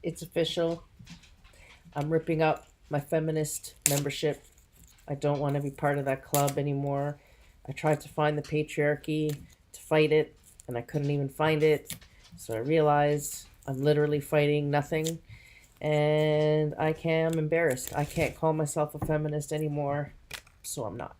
It's official. I'm ripping up my feminist membership. I don't want to be part of that club anymore. I tried to find the patriarchy to fight it, and I couldn't even find it. So I realized I'm literally fighting nothing, and I am embarrassed. I can't call myself a feminist anymore, so I'm not.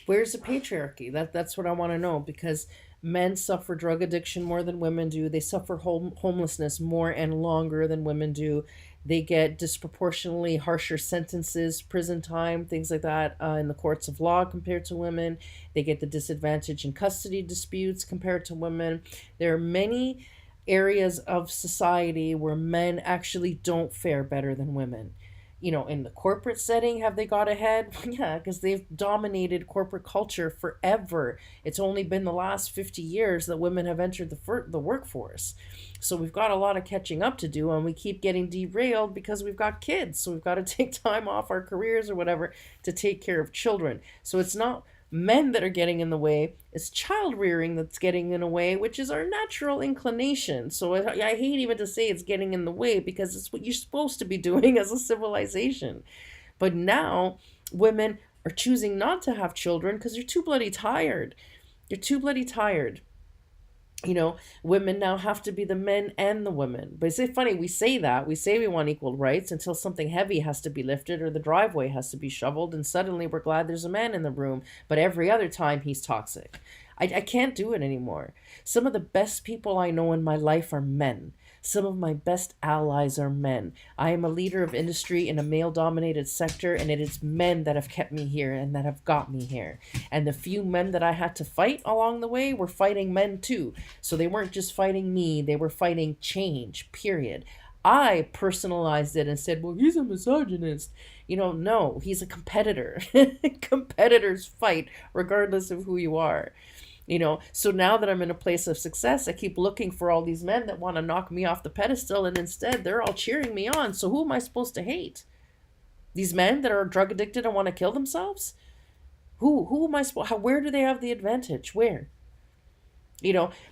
Where's the patriarchy? That's what I want to know, because men suffer drug addiction more than women do. They suffer homelessness more and longer than women do. They get disproportionately harsher sentences, prison time, things like that, in the courts of law compared to women. They get the disadvantage in custody disputes compared to women. There are many areas of society where men actually don't fare better than women. In the corporate setting, have they got ahead? Yeah, because they've dominated corporate culture forever. It's only been the last 50 years that women have entered the workforce. So we've got a lot of catching up to do, and we keep getting derailed because we've got kids. So we've got to take time off our careers or whatever to take care of children. So it's not men that are getting in the way, it's child rearing that's getting in the way, which is our natural inclination. So I hate even to say it's getting in the way, because it's what you're supposed to be doing as a civilization. But now women are choosing not to have children because they're too bloody tired. They're too bloody tired. Women now have to be the men and the women. But it's funny, we say that. We say we want equal rights until something heavy has to be lifted or the driveway has to be shoveled, and suddenly we're glad there's a man in the room. But every other time, he's toxic. I can't do it anymore. Some of the best people I know in my life are men. Some of my best allies are men. I am a leader of industry in a male dominated sector, and it is men that have kept me here and that have got me here. And the few men that I had to fight along the way were fighting men too. So they weren't just fighting me, they were fighting change, period. I personalized it and said, well, he's a misogynist. No, he's a competitor. Competitors fight regardless of who you are. So now that I'm in a place of success, I keep looking for all these men that want to knock me off the pedestal, and instead they're all cheering me on. So who am I supposed to hate? These men that are drug addicted and want to kill themselves? Who am I supposed? Where do they have the advantage? Where?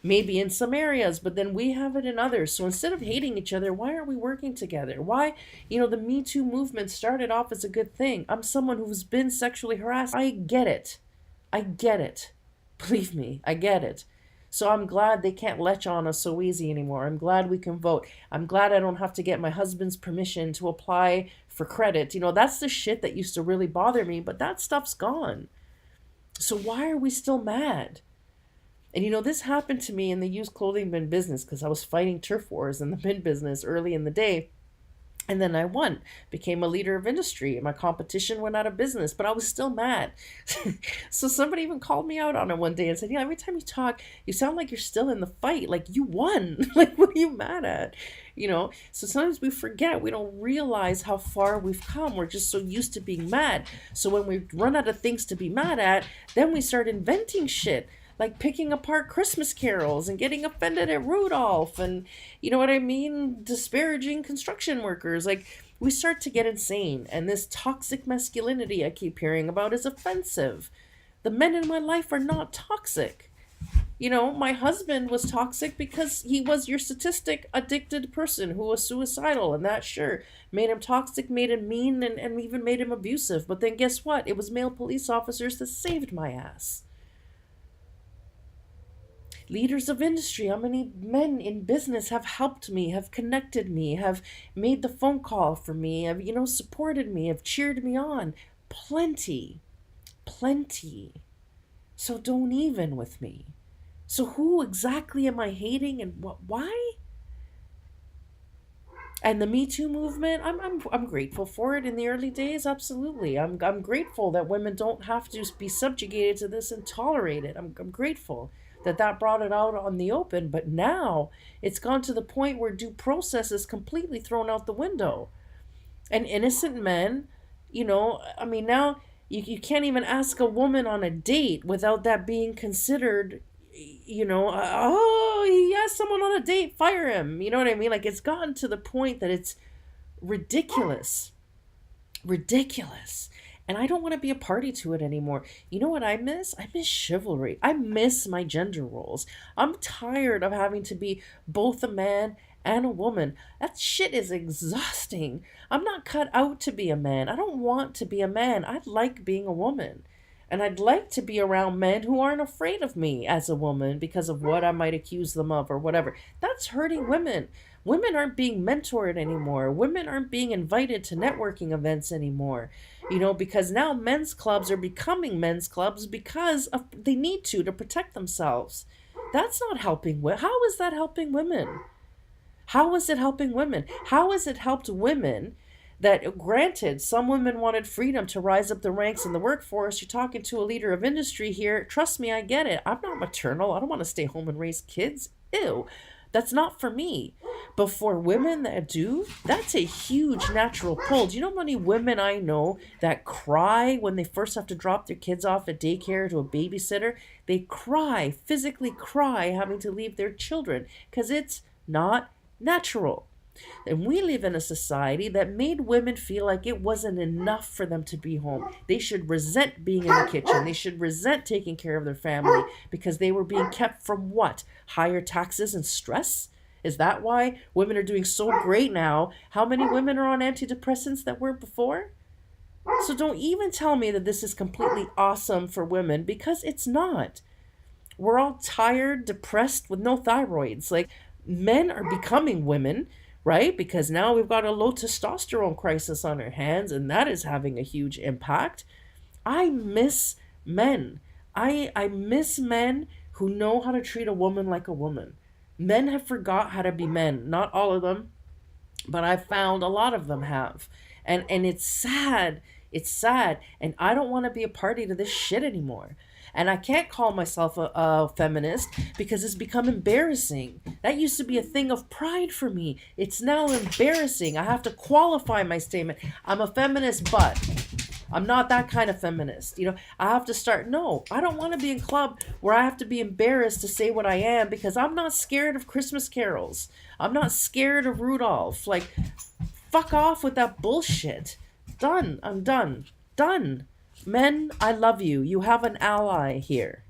Maybe in some areas, but then we have it in others. So instead of hating each other, why are we working together? Why, the Me Too movement started off as a good thing. I'm someone who's been sexually harassed. I get it. I get it. Believe me, I get it. So I'm glad they can't latch on us so easy anymore. I'm glad we can vote. I'm glad I don't have to get my husband's permission to apply for credit. That's the shit that used to really bother me, but that stuff's gone. So why are we still mad? And this happened to me in the used clothing bin business, because I was fighting turf wars in the bin business early in the day. And then I won, became a leader of industry, and my competition went out of business, but I was still mad. So somebody even called me out on it one day and said, yeah, every time you talk, you sound like you're still in the fight. Like, you won. Like, what are you mad at? So sometimes we forget. We don't realize how far we've come. We're just so used to being mad. So when we run out of things to be mad at, then we start inventing shit, like picking apart Christmas carols and getting offended at Rudolph, and you know what I mean? Disparaging construction workers. Like, we start to get insane, and this toxic masculinity I keep hearing about is offensive. The men in my life are not toxic. My husband was toxic because he was your statistic addicted person who was suicidal, and that sure made him toxic, made him mean, and even made him abusive. But then guess what? It was male police officers that saved my ass. Leaders of industry, how many men in business have helped me, have connected me, have made the phone call for me, have, supported me, have cheered me on? Plenty. Plenty. So don't even with me. So who exactly am I hating, and why? And the Me Too movement, I'm grateful for it in the early days, absolutely. I'm grateful that women don't have to be subjugated to this and tolerate it. I'm grateful that brought it out on the open, but now it's gone to the point where due process is completely thrown out the window. And innocent men, now you can't even ask a woman on a date without that being considered, oh, he asked someone on a date, fire him. You know what I mean? Like, it's gotten to the point that it's ridiculous. Ridiculous. And I don't want to be a party to it anymore. You know what I miss? I miss chivalry. I miss my gender roles. I'm tired of having to be both a man and a woman. That shit is exhausting. I'm not cut out to be a man. I don't want to be a man. I like being a woman. And I'd like to be around men who aren't afraid of me as a woman because of what I might accuse them of or whatever. That's hurting women. Women aren't being mentored anymore. Women aren't being invited to networking events anymore. Because now men's clubs are becoming men's clubs because they need to protect themselves. That's not helping women. How is that helping women? How is it helping women? How has it helped women that, granted, some women wanted freedom to rise up the ranks in the workforce? You're talking to a leader of industry here. Trust me, I get it. I'm not maternal. I don't want to stay home and raise kids. Ew. That's not for me. But for women that do, that's a huge natural pull. Do you know how many women I know that cry when they first have to drop their kids off at daycare to a babysitter? They cry, physically cry, having to leave their children because it's not natural. And we live in a society that made women feel like it wasn't enough for them to be home. They should resent being in the kitchen. They should resent taking care of their family because they were being kept from what? Higher taxes and stress? Is that why women are doing so great now? How many women are on antidepressants that weren't before? So don't even tell me that this is completely awesome for women, because it's not. We're all tired, depressed, with no thyroids. Like, men are becoming women, right? Because now we've got a low testosterone crisis on our hands, and that is having a huge impact. I miss men. I miss men who know how to treat a woman like a woman. Men have forgot how to be men. Not all of them, but I've found a lot of them have. And it's sad. It's sad. And I don't want to be a party to this shit anymore. And I can't call myself a feminist because it's become embarrassing. That used to be a thing of pride for me. It's now embarrassing. I have to qualify my statement. I'm a feminist, but I'm not that kind of feminist. I have to start. No, I don't want to be in a club where I have to be embarrassed to say what I am, because I'm not scared of Christmas carols. I'm not scared of Rudolph. Like, fuck off with that bullshit. Done. I'm done. Done. Men, I love you. You have an ally here.